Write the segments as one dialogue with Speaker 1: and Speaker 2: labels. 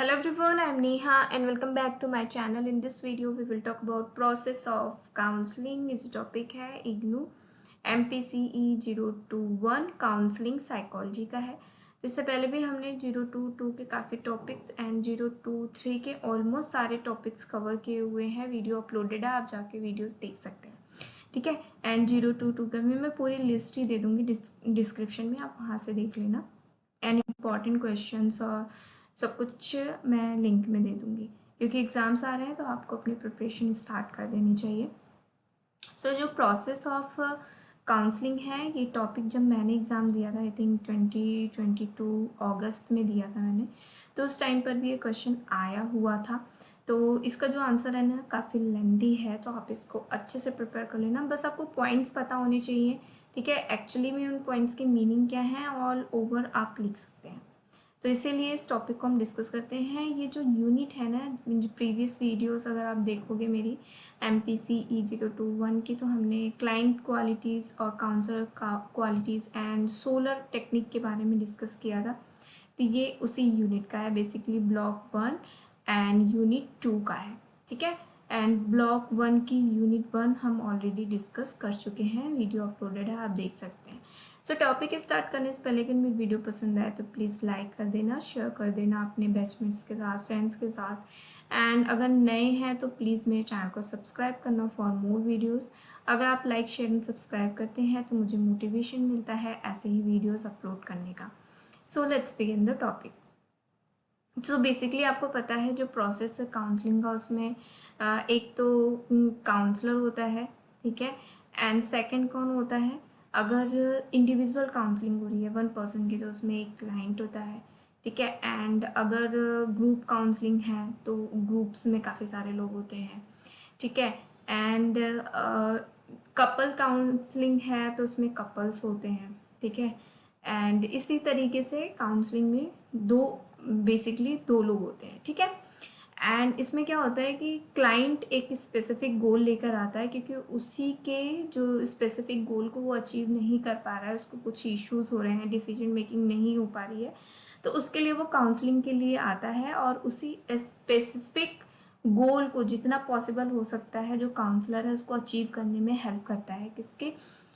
Speaker 1: Hello everyone, I am Neha and welcome back to my channel. In this video, we will talk about process of counseling. इस topic है IGNOU MPCE 021 counselling psychology का है। इससे पहले भी हमने 022 के काफ़ी टॉपिक्स एंड 023 के ऑलमोस्ट सारे टॉपिक्स कवर किए हुए हैं। वीडियो अपलोडेड है, आप जाके वीडियोस देख सकते हैं, ठीक है। एंड 022 का भी मैं पूरी लिस्ट ही दे दूँगी डिस्क्रिप्शन में, आप वहाँ से देख लेना। एंड इम्पॉर्टेंट क्वेश्चंस और सब कुछ मैं लिंक में दे दूँगी, क्योंकि एग्ज़ाम्स आ रहे हैं तो आपको अपनी प्रिपरेशन स्टार्ट कर देनी चाहिए। सो जो प्रोसेस ऑफ काउंसलिंग है, ये टॉपिक जब मैंने एग्ज़ाम दिया था, आई थिंक 2022 अगस्त में दिया था मैंने, तो उस टाइम पर भी ये क्वेश्चन आया हुआ था। तो इसका जो आंसर है ना काफ़ी लेंदी है, तो आप इसको अच्छे से प्रिपेयर कर लेना। बस आपको पॉइंट्स पता होने चाहिए, ठीक है। एक्चुअली में उन पॉइंट्स की मीनिंग क्या है ऑल ओवर आप लिख सकते हैं। तो इसीलिए इस टॉपिक को हम डिस्कस करते हैं। ये जो यूनिट है ना, प्रीवियस वीडियोस अगर आप देखोगे मेरी MPCE 021 की, तो हमने क्लाइंट क्वालिटीज़ और counsellor qualities and SOLER technique के बारे में डिस्कस किया था। तो ये उसी यूनिट का है, बेसिकली ब्लॉक 1 एंड यूनिट 2 का है, ठीक है। एंड ब्लॉक 1 की यूनिट 1 हम ऑलरेडी डिस्कस कर चुके हैं, वीडियो अपलोडेड है, आप देख सकते हैं। सो टॉपिक स्टार्ट करने से पहले अगर मेरी वीडियो पसंद आए तो प्लीज़ लाइक कर देना, शेयर कर देना अपने बैचमेट्स के साथ, फ्रेंड्स के साथ। एंड अगर नए हैं तो प्लीज़ मेरे चैनल को सब्सक्राइब करना फॉर मोर वीडियोस। अगर आप लाइक शेयर एंड सब्सक्राइब करते हैं तो मुझे मोटिवेशन मिलता है ऐसे ही वीडियोस अपलोड करने का। So let's begin the topic. So basically आपको पता है जो प्रोसेस है काउंसलिंग का, उसमें एक तो काउंसलर होता है, ठीक है। एंड सेकंड कौन होता है, अगर इंडिविजुअल काउंसलिंग हो रही है 1 पर्सन की, तो उसमें एक क्लाइंट होता है, ठीक है। एंड अगर ग्रुप काउंसलिंग है तो ग्रुप्स में काफ़ी सारे लोग होते हैं, ठीक है। एंड कपल काउंसलिंग है तो उसमें कपल्स होते हैं, ठीक है। एंड इसी तरीके से काउंसलिंग में बेसिकली दो लोग होते हैं, ठीक है। एंड इसमें क्या होता है कि क्लाइंट एक स्पेसिफिक गोल लेकर आता है, क्योंकि उसी के जो स्पेसिफिक गोल को वो अचीव नहीं कर पा रहा है, उसको कुछ इश्यूज हो रहे हैं, डिसीजन मेकिंग नहीं हो पा रही है, तो उसके लिए वो काउंसलिंग के लिए आता है और उसी स्पेसिफिक गोल को जितना पॉसिबल हो सकता है जो काउंसलर है उसको अचीव करने में हेल्प करता है, किसके,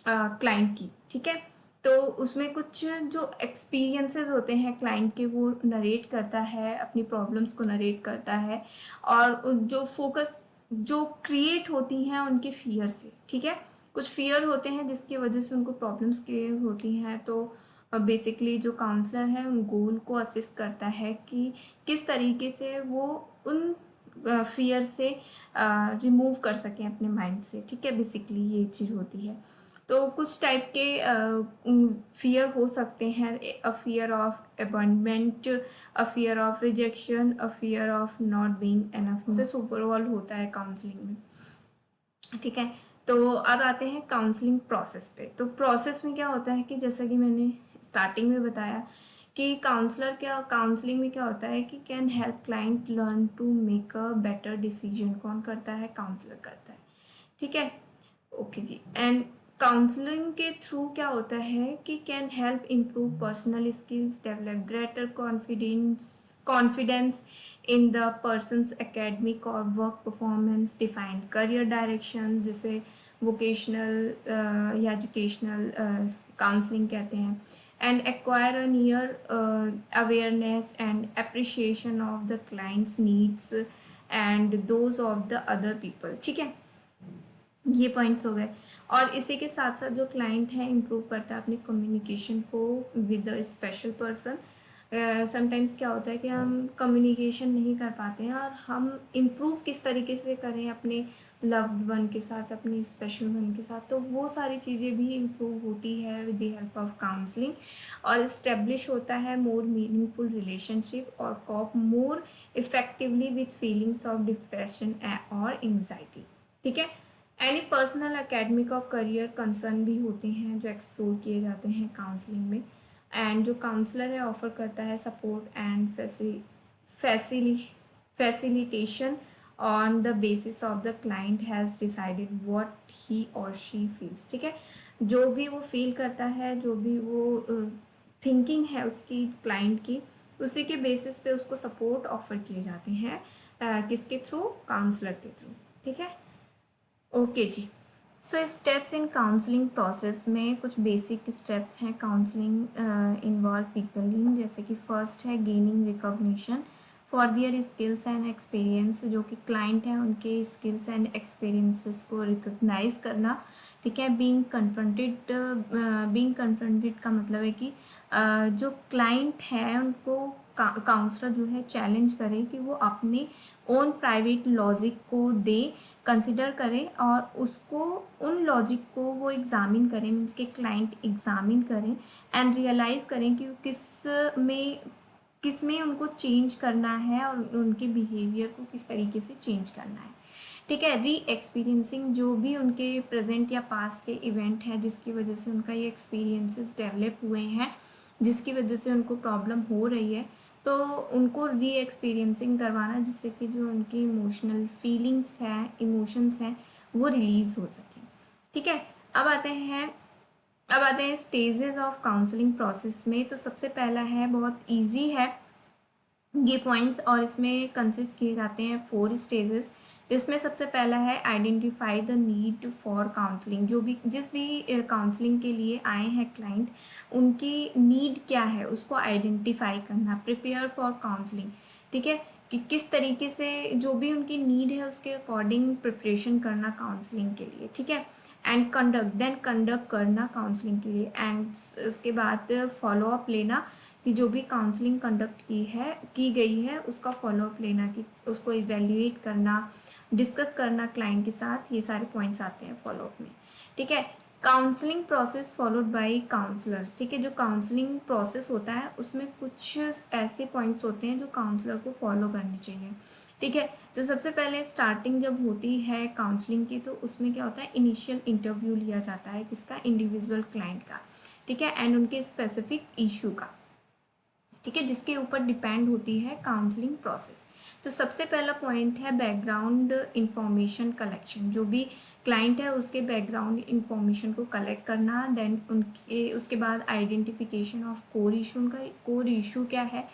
Speaker 1: क्लाइंट की, ठीक है। तो उसमें कुछ जो एक्सपीरियंसेस होते हैं क्लाइंट के वो नरेट करता है, अपनी प्रॉब्लम्स को नरेट करता है, और जो फोकस जो क्रिएट होती हैं उनके फियर से, ठीक है। कुछ फियर होते हैं जिसकी वजह से उनको प्रॉब्लम्स क्रिएट होती हैं, तो बेसिकली जो काउंसलर है उन गोल को असिस्ट करता है कि किस तरीके से वो उन फियर से रिमूव कर सकें अपने माइंड से, ठीक है। बेसिकली ये चीज़ होती है। तो कुछ टाइप के फियर हो सकते हैं, a fear of abandonment, a fear of rejection, a fear of not being enough से ओवरऑल होता है काउंसलिंग में, ठीक है। तो अब आते हैं काउंसलिंग प्रोसेस पे। तो प्रोसेस में क्या होता है कि जैसा कि मैंने स्टार्टिंग में बताया कि काउंसलिंग में क्या होता है कि can help client learn to make a better decision. कौन करता है, काउंसलर करता है, ठीक है। ओके जी। एंड काउंसलिंग के थ्रू क्या होता है कि can help improve personal skills, develop greater confidence in the person's academic और work performance, define career direction, जिसे वोकेशनल या एजुकेशनल काउंसलिंग कहते हैं। And acquire a near awareness and appreciation of the client's needs and those of the other people, ठीक है। ये points हो गए। और इसी के साथ साथ जो क्लाइंट है इम्प्रूव करता है अपनी कम्युनिकेशन को with a special person. Sometimes क्या होता है कि हम कम्युनिकेशन नहीं कर पाते हैं, और हम इम्प्रूव किस तरीके से करें अपने लव्ड वन के साथ, अपने स्पेशल वन के साथ, तो वो सारी चीज़ें भी इम्प्रूव होती है with the help of counselling. और इस्टेब्लिश होता है मोर मीनिंगफुल रिलेशनशिप और cope more effectively with feelings of depression और एंग्जाइटी, ठीक है। एनी पर्सनल एकेडमिक और करियर कंसर्न भी होते हैं जो एक्सप्लोर किए जाते हैं काउंसलिंग में। एंड जो काउंसलर है ऑफर करता है support and facilitation on the basis of the client has decided what he और शी फील्स, ठीक है। जो भी वो फील करता है, जो भी वो थिंकिंग है उसकी क्लाइंट की, उसी के बेसिस पे उसको सपोर्ट ऑफर किए जाते हैं, किसके थ्रू, काउंसलर के थ्रू। ठीक है, ओके जी। So steps in counselling process में कुछ बेसिक स्टेप्स हैं काउंसलिंग इन्वॉल्व पीपल इन, जैसे कि फर्स्ट है gaining recognition for their skills and experience, जो कि क्लाइंट है उनके स्किल्स एंड एक्सपीरियंसेस को रिकॉग्नाइज करना। ठीक है, बीइंग कन्फ्रंटेड का मतलब है कि जो क्लाइंट है उनको काउंसलर जो है चैलेंज करे कि वो अपने ओन प्राइवेट लॉजिक को दे, कंसिडर करें और उसको, उन लॉजिक को वो एग्जामिन करें, मीन्स के क्लाइंट एग्जामिन करें एंड रियलाइज करें कि किस में उनको चेंज करना है और उनके बिहेवियर को किस तरीके से चेंज करना है। ठीक है, री एक्सपीरियंसिंग, जो भी उनके प्रेजेंट या पास्ट के इवेंट है जिसकी वजह से उनका ये एक्सपीरियंसेस डेवलप हुए हैं, जिसकी वजह से उनको प्रॉब्लम हो रही है, तो उनको री एक्सपीरियंसिंग करवाना, जिससे कि जो उनकी इमोशनल फीलिंग्स हैं, इमोशंस हैं, वो रिलीज हो सकें। ठीक है, अब आते हैं स्टेजेस ऑफ काउंसलिंग प्रोसेस में। तो सबसे पहला है, बहुत इजी है ये पॉइंट्स, और इसमें कंसिस्ट किए जाते हैं 4 स्टेजेस। इसमें सबसे पहला है identify the need for counselling, जो भी जिस भी काउंसलिंग के लिए आए हैं क्लाइंट, उनकी नीड क्या है उसको आइडेंटिफाई करना, प्रिपेयर फॉर काउंसलिंग। ठीक है, कि किस तरीके से जो भी उनकी नीड है उसके अकॉर्डिंग प्रिपरेशन करना काउंसलिंग के लिए। ठीक है, एंड कंडक्ट करना काउंसलिंग के लिए, एंड उसके बाद फॉलो अप लेना, कि जो भी काउंसलिंग कंडक्ट की गई है उसका फॉलोअप लेना, कि उसको इवेल्युएट करना, डिस्कस करना क्लाइंट के साथ, ये सारे पॉइंट्स आते हैं फॉलोअप में। ठीक है, counselling process followed by counsellors. ठीक है, जो काउंसलिंग प्रोसेस होता है उसमें कुछ ऐसे पॉइंट्स होते हैं जो काउंसलर को फॉलो करने चाहिए। ठीक है, तो सबसे पहले स्टार्टिंग जब होती है काउंसलिंग की, तो उसमें क्या होता है, इनिशियल इंटरव्यू लिया जाता है, किसका, इंडिविजुअल क्लाइंट का। ठीक है, एंड उनके स्पेसिफिक इशू का। ठीक है, जिसके ऊपर डिपेंड होती है काउंसलिंग प्रोसेस। तो सबसे पहला पॉइंट है बैकग्राउंड इंफॉर्मेशन कलेक्शन, जो भी क्लाइंट है उसके बैकग्राउंड इंफॉर्मेशन को कलेक्ट करना, देन उनके उसके बाद आइडेंटिफिकेशन ऑफ कोर इशू, उनका कोर इशू क्या है,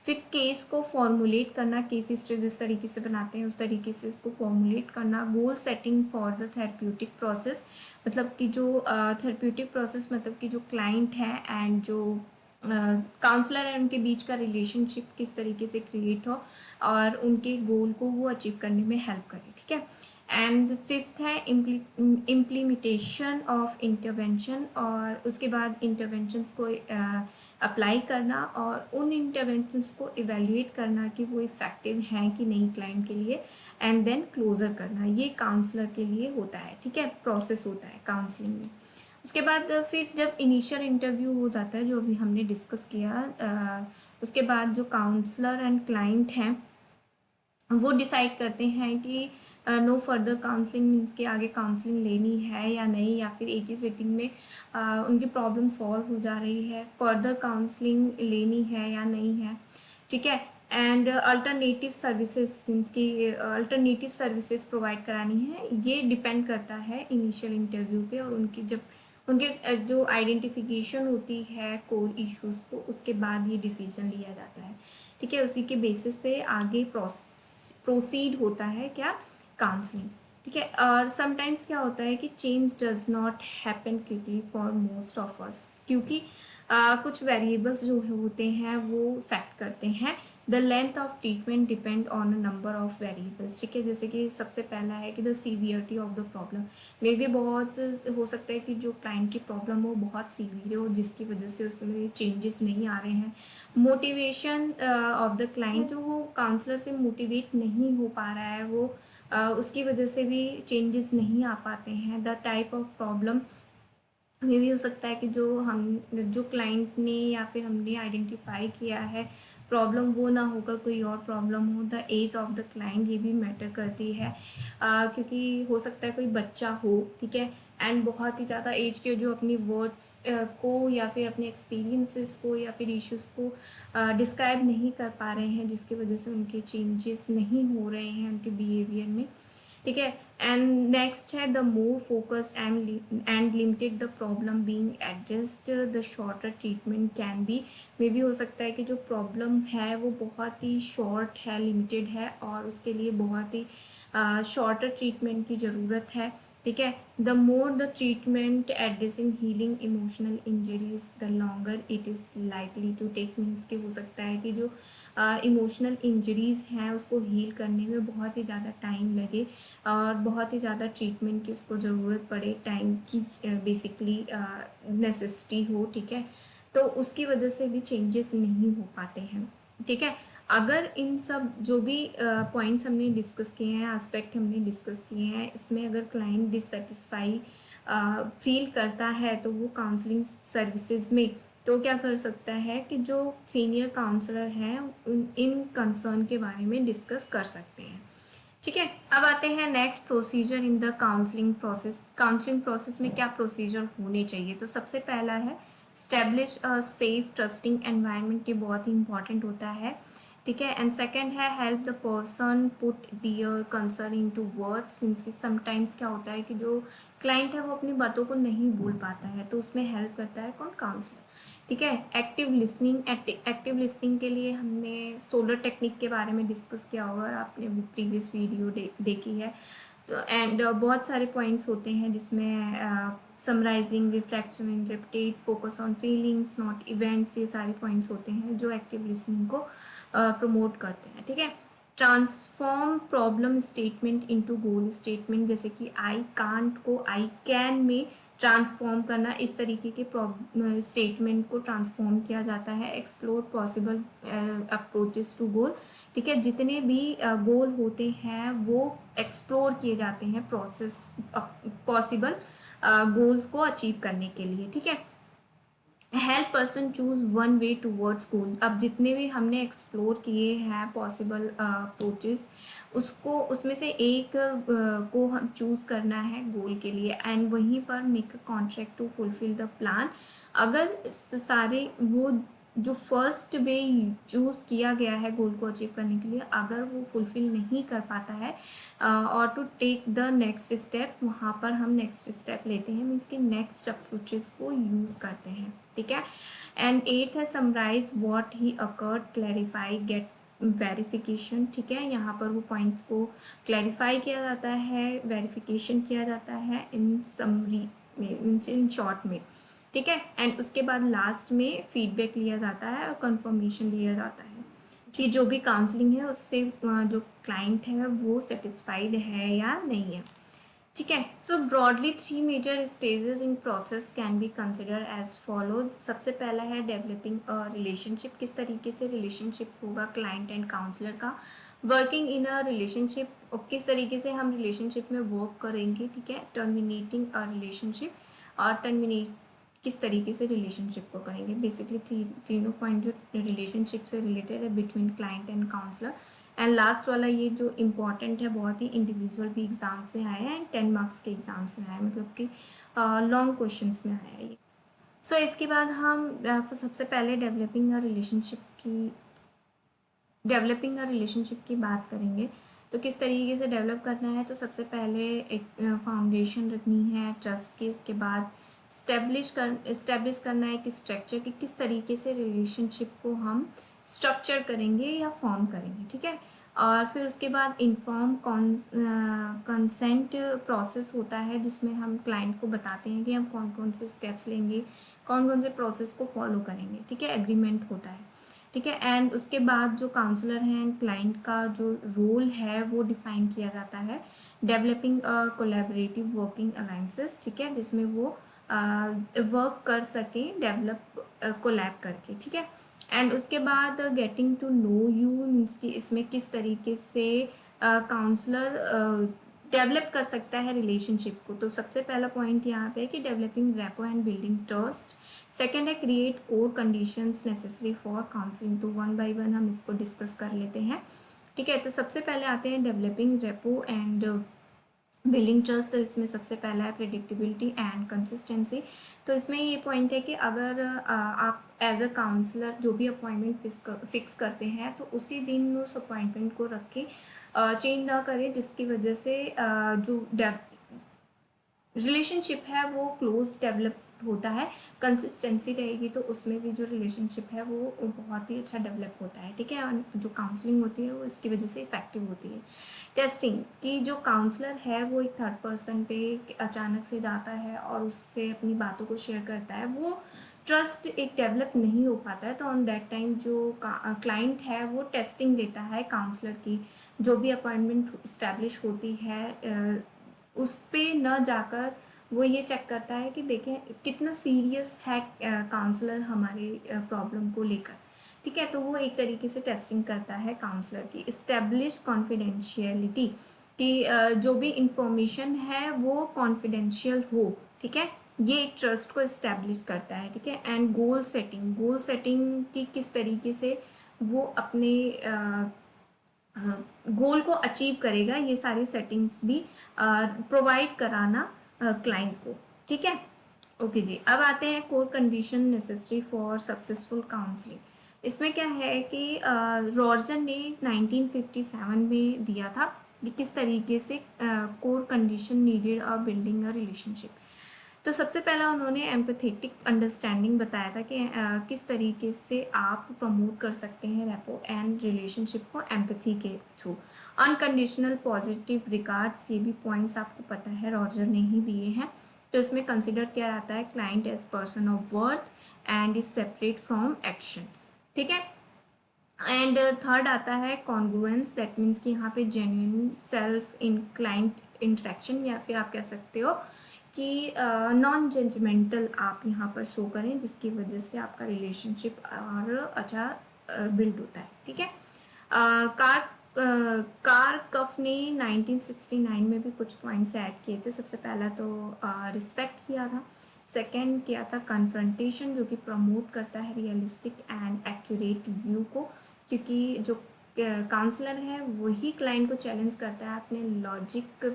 Speaker 1: फिर केस को फॉर्मुलेट करना, केस हिस्ट्री जिस तरीके से बनाते हैं उस तरीके से उसको फॉर्मुलेट करना, goal setting for the therapeutic process, मतलब कि जो थेरेप्यूटिक प्रोसेस मतलब कि जो क्लाइंट है एंड जो काउंसलर है उनके बीच का रिलेशनशिप किस तरीके से क्रिएट हो और उनके गोल को वो अचीव करने में हेल्प करे। ठीक है, एंड फिफ्थ है इम्प्लीमेंटेशन ऑफ इंटरवेंशन, और उसके बाद इंटरवेंशंस को अप्लाई करना और उन इंटरवेंशंस को इवेल्युएट करना कि वो इफ़ेक्टिव हैं कि नहीं क्लाइंट के लिए, एंड देन क्लोजर करना। ये काउंसलर के लिए होता है। ठीक है, प्रोसेस होता है काउंसलिंग में। उसके बाद फिर जब इनिशियल इंटरव्यू हो जाता है जो अभी हमने डिस्कस किया, उसके बाद जो काउंसलर एंड क्लाइंट हैं वो डिसाइड करते हैं कि नो फर्दर काउंसलिंग, मीन्स कि आगे काउंसलिंग लेनी है या नहीं, या फिर एक ही सिटिंग में उनकी प्रॉब्लम सॉल्व हो जा रही है, फर्दर काउंसलिंग लेनी है या नहीं है। ठीक है, एंड अल्टरनेटिव सर्विसेज, मीन्स कि अल्टरनेटिव सर्विसेज प्रोवाइड करानी है, ये डिपेंड करता है इनिशियल इंटरव्यू पे, और उनकी जब उनके जो आइडेंटिफिकेशन होती है कोर इश्यूज को, उसके बाद ये डिसीजन लिया जाता है। ठीक है, उसी के बेसिस पे आगे प्रोसीड होता है क्या, काउंसलिंग। ठीक है, और समटाइम्स क्या होता है कि change does not happen quickly for most of us, क्योंकि कुछ वेरिएबल्स जो होते हैं वो इफेक्ट करते हैं। The length of treatment depend on a number of variables. ठीक है, जैसे कि सबसे पहला है कि the severity of the problem, मे भी बहुत हो सकता है कि जो क्लाइंट की प्रॉब्लम हो बहुत सीवियर हो, जिसकी वजह से उसमें चेंजेस नहीं आ रहे हैं। मोटिवेशन ऑफ द क्लाइंट, जो वो काउंसलर से मोटिवेट नहीं हो पा रहा है, वो उसकी वजह से भी चेंजेस नहीं आ पाते हैं। द टाइप ऑफ प्रॉब्लम, ये भी हो सकता है कि जो क्लाइंट ने या फिर हमने आइडेंटिफाई किया है प्रॉब्लम वो ना होकर कोई और प्रॉब्लम हो। The age of the client, ये भी मैटर करती है, क्योंकि हो सकता है कोई बच्चा हो, ठीक है, एंड बहुत ही ज़्यादा एज के जो अपनी वर्ड्स को या फिर अपने एक्सपीरियंसेस को या फिर इश्यूज़ को डिस्क्राइब नहीं कर पा रहे हैं, जिसकी वजह से उनके चेंजेस नहीं हो रहे हैं उनके बिहेवियर में। ठीक है। एंड नेक्स्ट है the more focused and limited the problem being adjust the shorter treatment can be. मे भी हो सकता है कि जो प्रॉब्लम है वो बहुत ही शॉर्ट है, लिमिटेड है, और उसके लिए बहुत ही शॉर्टर ट्रीटमेंट की ज़रूरत है। ठीक है। The more the treatment addressing healing emotional injuries the longer it is likely to take. Means कि हो सकता है कि जो इमोशनल इंजरीज़ हैं उसको हील करने में बहुत ही ज़्यादा टाइम लगे और बहुत ही ज़्यादा ट्रीटमेंट की उसको ज़रूरत पड़े, टाइम की बेसिकली नेसेसिटी हो। ठीक है। तो उसकी वजह से भी चेंजेस नहीं हो पाते हैं। ठीक है। अगर इन सब जो भी पॉइंट्स हमने डिस्कस किए हैं, एस्पेक्ट हमने डिस्कस किए हैं, इसमें अगर क्लाइंट डिससेटिस्फाई फील करता है तो वो काउंसलिंग सर्विसेज में तो क्या कर सकता है कि जो सीनियर काउंसलर हैं इन कंसर्न के बारे में डिस्कस कर सकते हैं। ठीक है। अब आते हैं next procedure in the counselling process. Counselling process में क्या प्रोसीजर होने चाहिए? तो सबसे पहला है establish a safe trusting environment. ये बहुत ही इंपॉर्टेंट होता है। ठीक है। एंड सेकंड है help the person put their concern into words. Means कि समटाइम्स क्या होता है कि जो क्लाइंट है वो अपनी बातों को नहीं बोल पाता है, तो उसमें हेल्प करता है कौन? काउंसलर। ठीक है। Active listening. एक्टिव लिसनिंग के लिए हमने सोलर टेक्निक के बारे में डिस्कस किया होगा, आपने प्रीवियस वीडियो देखी है। तो एंड बहुत सारे पॉइंट्स होते हैं जिसमें summarising, reflection, interpret, focus on feelings not events, ये सारे पॉइंट्स होते हैं जो एक्टिव लिसनिंग को प्रमोट करते हैं। ठीक है। ट्रांसफॉर्म प्रॉब्लम स्टेटमेंट इनटू गोल स्टेटमेंट। जैसे कि आई कांट को आई कैन में ट्रांसफॉर्म करना, इस तरीके के स्टेटमेंट को ट्रांसफॉर्म किया जाता है। एक्सप्लोर पॉसिबल अप्रोचेस टू गोल। ठीक है। जितने भी गोल होते हैं वो एक्सप्लोर किए जाते हैं प्रोसेस पॉसिबल गोल्स को अचीव करने के लिए। ठीक है। Help person choose one way towards goal. अब जितने भी हमने एक्सप्लोर किए हैं पॉसिबल अप्रोचेस, उसको उसमें से एक को हम चूज करना है गोल के लिए, एंड वहीं पर make a contract to fulfil the plan. अगर सारे वो जो फर्स्ट वे चूज किया गया है गोल को अचीव करने के लिए, अगर वो फुलफिल नहीं कर पाता है और to take the next step, वहाँ पर हम नेक्स्ट स्टेप लेते हैं। मीन्स कि नेक्स्ट अप्रोचेस को यूज़ करते हैं। ठीक है। एंड एट है summarise what he occurred, clarify, get verification. ठीक है। यहाँ पर वो पॉइंट्स को क्लैरिफाई किया जाता है, वेरिफिकेशन किया जाता है इन समरी में, इन शॉर्ट में। ठीक है। एंड उसके बाद लास्ट में फीडबैक लिया जाता है और कंफर्मेशन लिया जाता है कि जो भी काउंसलिंग है उससे जो क्लाइंट है वो सेटिस्फाइड है या नहीं है। ठीक है। So broadly 3 major stages in process can be consider as follow. सबसे पहला है डेवलपिंग अ रिलेशनशिप। किस तरीके से रिलेशनशिप होगा क्लाइंट एंड काउंसलर का। वर्किंग इन अ रिलेशनशिप, और किस तरीके से हम रिलेशनशिप में वर्क करेंगे। ठीक है। टर्मिनेटिंग अ रिलेशनशिप, और टर्मिनेट किस तरीके से रिलेशनशिप को करेंगे। बेसिकली तीनों पॉइंट जो रिलेशनशिप से रिलेटेड है between client and counsellor. And last वाला ये जो इम्पॉर्टेंट है बहुत ही, इंडिविजुअल भी एग्जाम से आया है एंड 10 मार्क्स के एग्जाम्स में आया है, मतलब कि लॉन्ग क्वेश्चंस में आया है ये। सो इसके बाद हम सबसे पहले डेवलपिंग अ रिलेशनशिप की बात करेंगे। तो किस तरीके से डेवलप करना है? तो सबसे पहले एक फाउंडेशन रखनी है ट्रस्ट की। इसके बाद स्टेब्लिश करना है एक स्ट्रक्चर कि किस तरीके से रिलेशनशिप को हम स्ट्रक्चर करेंगे या फॉर्म करेंगे। ठीक है। और फिर उसके बाद इन्फॉर्म कंसेंट प्रोसेस होता है जिसमें हम क्लाइंट को बताते हैं कि हम कौन कौन से स्टेप्स लेंगे, कौन कौन से प्रोसेस को फॉलो करेंगे। ठीक है। एग्रीमेंट होता है। ठीक है। एंड उसके बाद जो काउंसलर हैं एंड क्लाइंट का जो रोल है वो डिफाइन किया जाता है। Developing collaborative working alliances. ठीक है। जिसमें वो वर्क कर सकें, डेवलप कोलैब करके। ठीक है। एंड उसके बाद getting to know you, means कि इसमें किस तरीके से काउंसलर डेवलप कर सकता है रिलेशनशिप को। तो सबसे पहला पॉइंट यहाँ पे है कि developing rapport and building trust. Second है create core conditions necessary for counselling. तो वन बाय वन हम इसको डिस्कस कर लेते हैं। ठीक है। तो सबसे पहले आते हैं developing rapport and building trust. तो इसमें सबसे पहला है प्रेडिक्टेबिलिटी एंड कंसिस्टेंसी। तो इसमें ये पॉइंट है कि अगर आप एज अ काउंसलर जो भी अपॉइंटमेंट फिक्स करते हैं तो उसी दिन उस अपॉइंटमेंट को रख के चेंज ना करें, जिसकी वजह से जो रिलेशनशिप है वो क्लोज डेवलप होता है। कंसिस्टेंसी रहेगी तो उसमें भी जो रिलेशनशिप है वो बहुत ही अच्छा डेवलप होता है, ठीक है। और जो काउंसलिंग होती है वो इसकी वजह से इफेक्टिव होती है। टेस्टिंग कि जो काउंसलर है वो एक थर्ड पर्सन पे अचानक से जाता है और उससे अपनी बातों को शेयर करता है, वो ट्रस्ट एक डेवलप नहीं हो पाता है। तो ऑन दैट टाइम जो क्लाइंट है वो टेस्टिंग लेता है काउंसलर की। जो भी अपॉइंटमेंट इस्टेब्लिश होती है उस पे न जाकर वो ये चेक करता है कि देखें कितना सीरियस है काउंसलर हमारे प्रॉब्लम को लेकर, ठीक है। तो वो एक तरीके से टेस्टिंग करता है काउंसलर की। इस्टेब्लिश कॉन्फिडेंशियलिटी कि जो भी इंफॉर्मेशन है वो कॉन्फिडेंशियल हो, ठीक है। ये एक ट्रस्ट को इस्टेब्लिश करता है, ठीक है। एंड गोल सेटिंग की किस तरीके से वो अपने गोल को अचीव करेगा, ये सारी सेटिंग्स भी प्रोवाइड कराना क्लाइंट को, ठीक है। ओके जी, अब आते हैं core condition necessary for successful counselling. इसमें क्या है कि रॉजर ने 1957 में दिया था कि किस तरीके से core condition needed a building a relationship. तो सबसे पहला उन्होंने एम्पैथेटिक अंडरस्टैंडिंग बताया था कि किस तरीके से आप प्रमोट कर सकते हैं रेपो एंड रिलेशनशिप को एम्पैथी के थ्रू। अनकंडीशनल पॉजिटिव रिगार्ड्स, ये भी पॉइंट्स आपको पता है रॉजर ने ही दिए हैं। तो इसमें कंसिडर किया जाता है client as person of worth and is separate from action, ठीक है। एंड थर्ड आता है कॉन्ग्रुएंस, दैट मीन्स कि यहाँ पे genuine self in client interaction, या फिर आप कह सकते हो कि नॉन जजमेंटल आप यहाँ पर शो करें, जिसकी वजह से आपका रिलेशनशिप और अच्छा बिल्ड होता है, ठीक है। कार कार कफ ने 1969 में भी कुछ पॉइंट्स ऐड किए थे। सबसे पहला तो रिस्पेक्ट किया था, सेकंड किया था कन्फ्रंटेशन जो कि प्रमोट करता है रियलिस्टिक एंड एक्यूरेट व्यू को, क्योंकि जो काउंसलर है वही क्लाइंट को चैलेंज करता है अपने लॉजिक,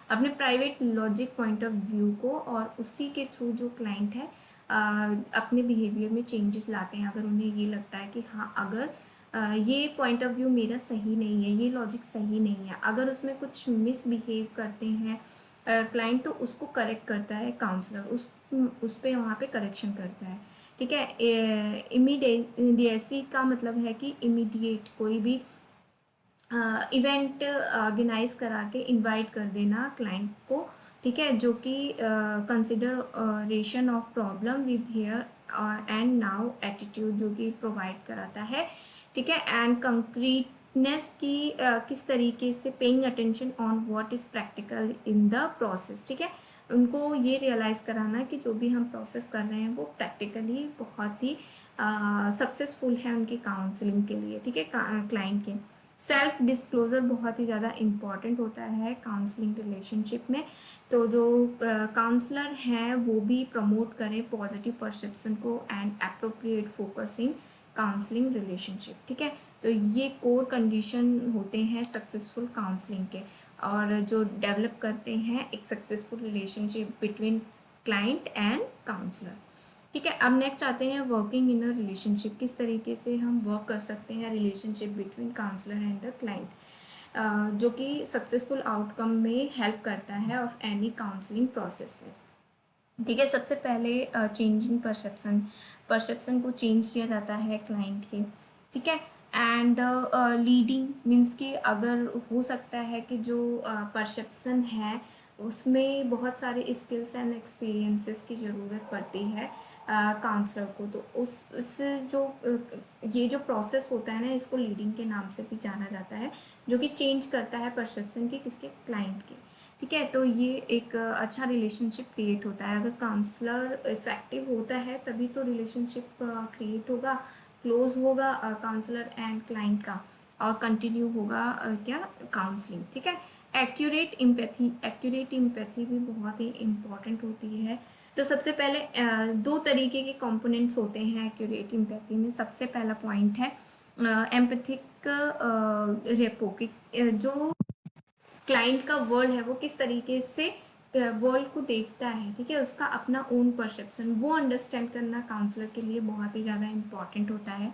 Speaker 1: अपने private logic point of view को, और उसी के थ्रू जो क्लाइंट है अपने बिहेवियर में चेंजेस लाते हैं। अगर उन्हें ये लगता है कि हाँ, अगर ये पॉइंट ऑफ व्यू मेरा सही नहीं है, ये लॉजिक सही नहीं है, अगर उसमें कुछ मिसबिहेव करते हैं क्लाइंट, तो उसको करेक्ट करता है काउंसलर, उस पे वहाँ पे करेक्शन करता है, ठीक है। इमीडिएसी का मतलब है कि इमीडिएट कोई भी इवेंट ऑर्गेनाइज करा के इनवाइट कर देना क्लाइंट को, ठीक है, जो कि consideration of problem with here and now attitude जो कि प्रोवाइड कराता है, ठीक है। एंड कंक्रीटनेस की किस तरीके से paying attention on what is practical in the process, ठीक है। उनको ये रियलाइज़ कराना कि जो भी हम प्रोसेस कर रहे हैं वो प्रैक्टिकली बहुत ही सक्सेसफुल है उनकी काउंसलिंग के लिए, ठीक है, क्लाइंट के। सेल्फ डिस्क्लोजर बहुत ही ज़्यादा इम्पॉर्टेंट होता है काउंसलिंग रिलेशनशिप में। तो जो काउंसलर हैं वो भी प्रमोट करें पॉजिटिव परसेप्शन को and appropriate focus in counselling relationship, ठीक है। तो ये कोर कंडीशन होते हैं सक्सेसफुल काउंसलिंग के, और जो डेवलप करते हैं एक successful relationship between client and counsellor, ठीक है। अब नेक्स्ट आते हैं वर्किंग इन अ रिलेशनशिप, किस तरीके से हम वर्क कर सकते हैं relationship between counsellor and the client, जो कि सक्सेसफुल आउटकम में हेल्प करता है ऑफ एनी काउंसलिंग प्रोसेस में, ठीक है। सबसे पहले चेंजिंग परसेप्शन, परसेप्शन को चेंज किया जाता है क्लाइंट के, ठीक है। एंड लीडिंग मीन्स कि अगर हो सकता है कि जो परसेप्शन है उसमें बहुत सारे स्किल्स एंड एक्सपीरियंसेस की ज़रूरत पड़ती है काउंसलर को, तो उस जो ये जो प्रोसेस होता है ना, इसको लीडिंग के नाम से भी जाना जाता है, जो कि चेंज करता है परसेप्शन के किसके, क्लाइंट के, ठीक है। तो ये एक अच्छा रिलेशनशिप क्रिएट होता है। अगर काउंसलर इफेक्टिव होता है तभी तो रिलेशनशिप क्रिएट होगा, क्लोज होगा काउंसलर एंड क्लाइंट का, और कंटिन्यू होगा क्या, काउंसलिंग, ठीक है। एक्यूरेट एम्पैथी भी बहुत ही इम्पॉर्टेंट होती है। तो सबसे पहले दो तरीके के कंपोनेंट्स होते हैं एक्यूरेट एम्पैथी में। सबसे पहला पॉइंट है एम्पैथिक रेपो, जो क्लाइंट का वर्ड है वो किस तरीके से वर्ल्ड को देखता है, ठीक है, उसका अपना ओन परसेप्शन, वो अंडरस्टैंड करना काउंसलर के लिए बहुत ही ज़्यादा इम्पॉर्टेंट होता है,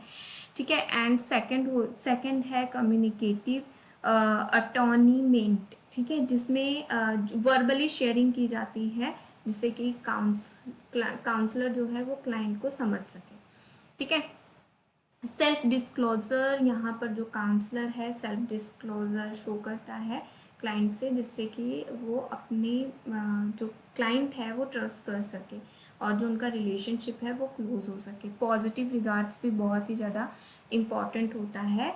Speaker 1: ठीक है। एंड सेकंड है कम्युनिकेटिव अटोनीमेंट, ठीक है, जिसमें वर्बली शेयरिंग की जाती है जिससे कि काउंसलर जो है वो क्लाइंट को समझ सके, ठीक है। सेल्फ डिस्क्लोजर, यहाँ पर जो काउंसलर है सेल्फ डिस्क्लोजर शो करता है क्लाइंट से, जिससे कि वो अपने जो क्लाइंट है वो ट्रस्ट कर सके और जो उनका रिलेशनशिप है वो क्लोज हो सके। पॉजिटिव रिगार्ड्स भी बहुत ही ज़्यादा इम्पॉर्टेंट होता है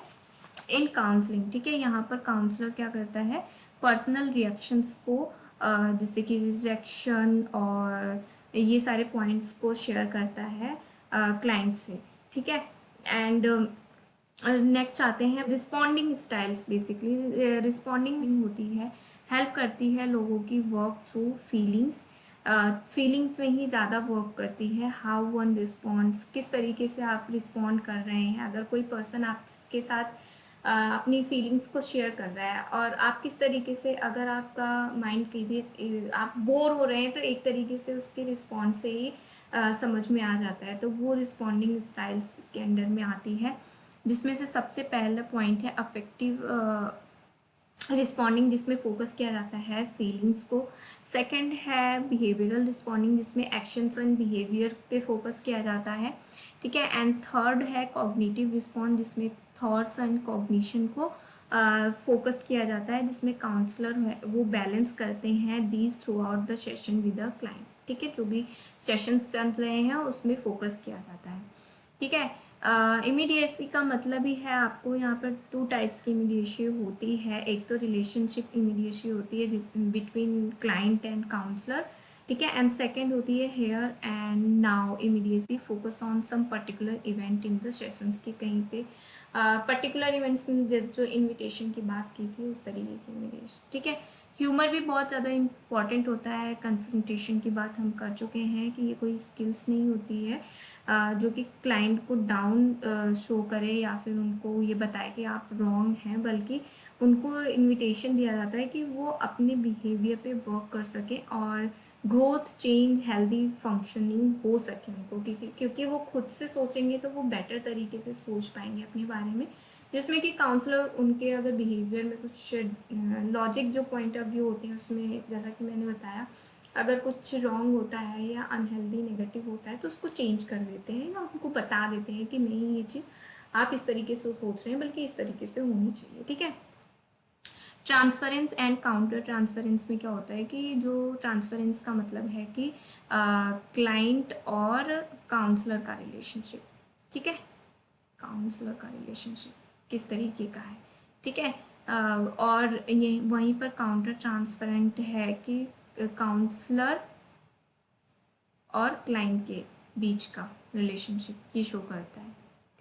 Speaker 1: इन काउंसलिंग, ठीक है। यहाँ पर काउंसलर क्या करता है, पर्सनल रिएक्शंस को जैसे कि रिजेक्शन और ये सारे पॉइंट्स को शेयर करता है क्लाइंट से, ठीक है। एंड नेक्स्ट आते हैं रिस्पॉन्डिंग स्टाइल्स। बेसिकली रिस्पॉन्डिंग होती है, हेल्प करती है लोगों की वर्क थ्रू फीलिंग्स, फीलिंग्स में ही ज़्यादा वर्क करती है। हाउ वन रिस्पॉन्ड्स, किस तरीके से आप रिस्पॉन्ड कर रहे हैं, अगर कोई पर्सन आपके साथ अपनी फीलिंग्स को शेयर कर रहा है और आप किस तरीके से, अगर आपका माइंड कहीं आप बोर हो रहे हैं तो एक तरीके से उसके रिस्पॉन्स से ही समझ में आ जाता है, तो वो रिस्पॉन्डिंग स्टाइल्स इसके अंडर में आती है, जिसमें से सबसे पहला पॉइंट है अफेक्टिव रिस्पॉन्डिंग, जिसमें फोकस किया जाता है फीलिंग्स को। सेकंड है बिहेवियरल रिस्पॉन्डिंग, जिसमें एक्शंस एंड बिहेवियर पे फोकस किया जाता है, ठीक है। एंड थर्ड है कॉग्निटिव रिस्पॉन्ड, जिसमें थॉट्स एंड कॉग्निशन को फोकस किया जाता है, जिसमें काउंसलर है वो बैलेंस करते हैं these through out the session with the client, ठीक है। जो भी सेशंस चल रहे हैं उसमें फोकस किया जाता है, ठीक है। इमीडिएसी का मतलब ही है, आपको यहाँ पर टू टाइप्स की इमीडिएसी होती है। एक तो रिलेशनशिप इमीडिएसी होती है जिस बिटवीन क्लाइंट एंड काउंसलर, ठीक है। एंड सेकंड होती है here and now immediacy, focus on some particular event in the sessions की, कहीं पे पर्टिकुलर इवेंट्स में जो इनविटेशन की बात की थी उस तरीके की इमीडिएसी, ठीक है। ह्यूमर भी बहुत ज़्यादा इम्पॉर्टेंट होता है। कन्फ्रंटेशन की बात हम कर चुके हैं कि ये कोई स्किल्स नहीं होती है जो कि क्लाइंट को डाउन शो करे या फिर उनको ये बताए कि आप रॉन्ग हैं, बल्कि उनको इनविटेशन दिया जाता है कि वो अपने बिहेवियर पे वर्क कर सके और ग्रोथ, चेंज, हेल्दी फंक्शनिंग हो सके उनको, क्योंकि वो खुद से सोचेंगे तो वो बेटर तरीके से सोच पाएंगे अपने बारे में, जिसमें कि काउंसलर उनके अगर बिहेवियर में कुछ लॉजिक जो पॉइंट ऑफ व्यू होते हैं उसमें, जैसा कि मैंने बताया, अगर कुछ रॉन्ग होता है या अनहेल्दी नेगेटिव होता है तो उसको चेंज कर देते हैं या उनको बता देते हैं कि नहीं, ये चीज़ आप इस तरीके से सोच रहे हैं बल्कि इस तरीके से होनी चाहिए, ठीक है। ट्रांसफरेंस एंड काउंटर ट्रांसफरेंस में क्या होता है कि जो ट्रांसफरेंस का मतलब है कि क्लाइंट और काउंसलर का रिलेशनशिप, ठीक है, काउंसलर का रिलेशनशिप किस तरीके का है, ठीक है। और ये वहीं पर काउंटर ट्रांसफरेंट है कि काउंसलर और क्लाइंट के बीच का रिलेशनशिप ये शो करता है,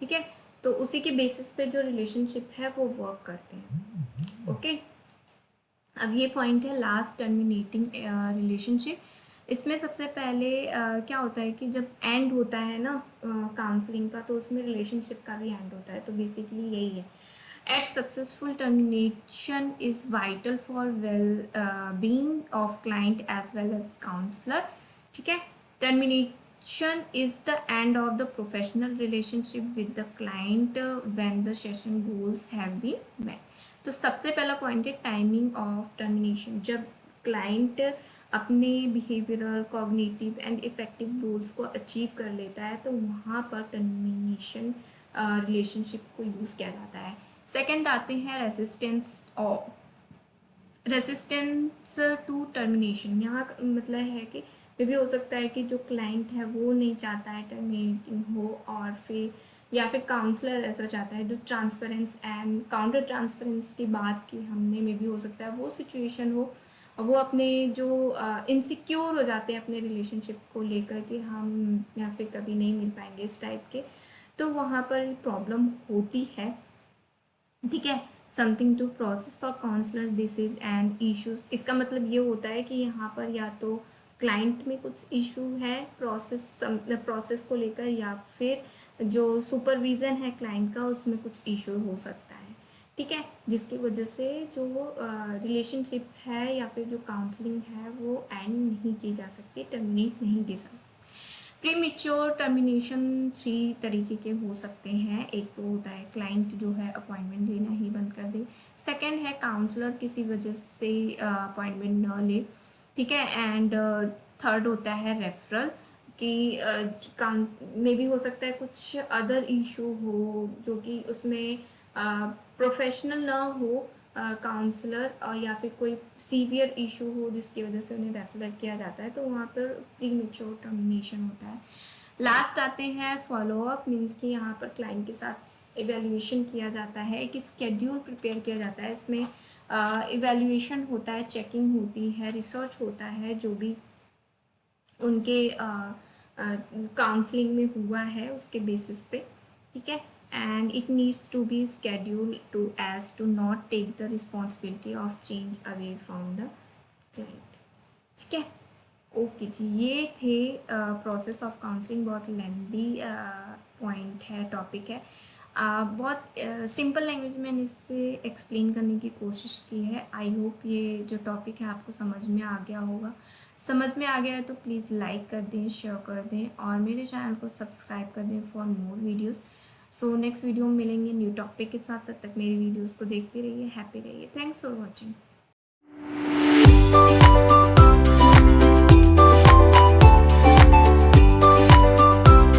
Speaker 1: ठीक है। तो उसी के बेसिस पे जो रिलेशनशिप है वो वर्क करते हैं, ओके। अब ये पॉइंट है लास्ट, टर्मिनेटिंग रिलेशनशिप। इसमें सबसे पहले क्या होता है कि जब एंड होता है ना काउंसलिंग का, तो उसमें रिलेशनशिप का भी एंड होता है, तो बेसिकली यही है। At successful termination is vital for well being of client as well as counsellor, ठीक है। Termination is the end of the professional relationship with the client when the session goals have been met. तो सबसे पहला point है timing of termination. जब client अपने behavioural, cognitive and effective goals को achieve कर लेता है तो वहाँ पर टर्मिनेशन रिलेशनशिप को यूज़ किया जाता है। सेकंड आते हैं रेसिस्टेंस टू टर्मिनेशन। यहाँ मतलब है कि ये भी हो सकता है कि जो क्लाइंट है वो नहीं चाहता है टर्मिनेटिंग हो, और फिर काउंसलर ऐसा चाहता है। जो ट्रांसफरेंस एंड काउंटर ट्रांसफरेंस की बात की हमने, में भी हो सकता है वो सिचुएशन हो, वो अपने जो इनसिक्योर हो जाते हैं अपने रिलेशनशिप को लेकर कि हम या फिर कभी नहीं मिल पाएंगे इस टाइप के, तो वहाँ पर प्रॉब्लम होती है, ठीक है। Something to process for counsellor this is and issues. इसका मतलब ये होता है कि यहाँ पर या तो क्लाइंट में कुछ इशू है प्रोसेस को लेकर, या फिर जो सुपरविज़न है क्लाइंट का उसमें कुछ इशू हो सकता है, ठीक है, जिसकी वजह से जो रिलेशनशिप है या फिर जो काउंसलिंग है वो एंड नहीं की जा सकती, टर्मिनेट नहीं की सकती। प्री मेच्योर टर्मिनेशन 3 तरीके के हो सकते हैं। एक तो होता है क्लाइंट जो है अपॉइंटमेंट लेना ही बंद कर दे। सेकंड है काउंसलर किसी वजह से अपॉइंटमेंट न ले। ठीक है, एंड थर्ड होता है रेफरल कि मे भी हो सकता है कुछ अदर इशू हो जो कि उसमें प्रोफेशनल ना हो काउंसलर, या फिर कोई सीवियर इशू हो जिसकी वजह से उन्हें रेफर किया जाता है, तो वहाँ पर प्री मेच्योर टर्मिनेशन होता है। लास्ट आते हैं फॉलोअप, मीन्स कि यहाँ पर क्लाइंट के साथ इवेल्युएशन किया जाता है, एक स्केड्यूल प्रिपेयर किया जाता है। इसमें इवेल्युएशन होता है, चेकिंग होती है, रिसर्च होता है जो भी उनके काउंसलिंग में हुआ है उसके बेसिस पे। ठीक है, and it needs to be schedule to as to not take the responsibility of change away from the client. ठीक है, ओके जी, ये थे प्रोसेस ऑफ काउंसलिंग। बहुत लेंदी पॉइंट है, टॉपिक है। बहुत सिंपल लैंग्वेज में मैंने इससे एक्सप्लेन करने की कोशिश की है। आई होप ये जो टॉपिक है आपको समझ में आ गया होगा। समझ में आ गया है तो प्लीज़ लाइक कर दें, शेयर कर दें और मेरे चैनल को सब्सक्राइब कर दें for more videos. So next video में मिलेंगे न्यू टॉपिक के साथ। तब तक मेरी वीडियोस को देखते रहिए, हैप्पी रहिए। Thanks for watching.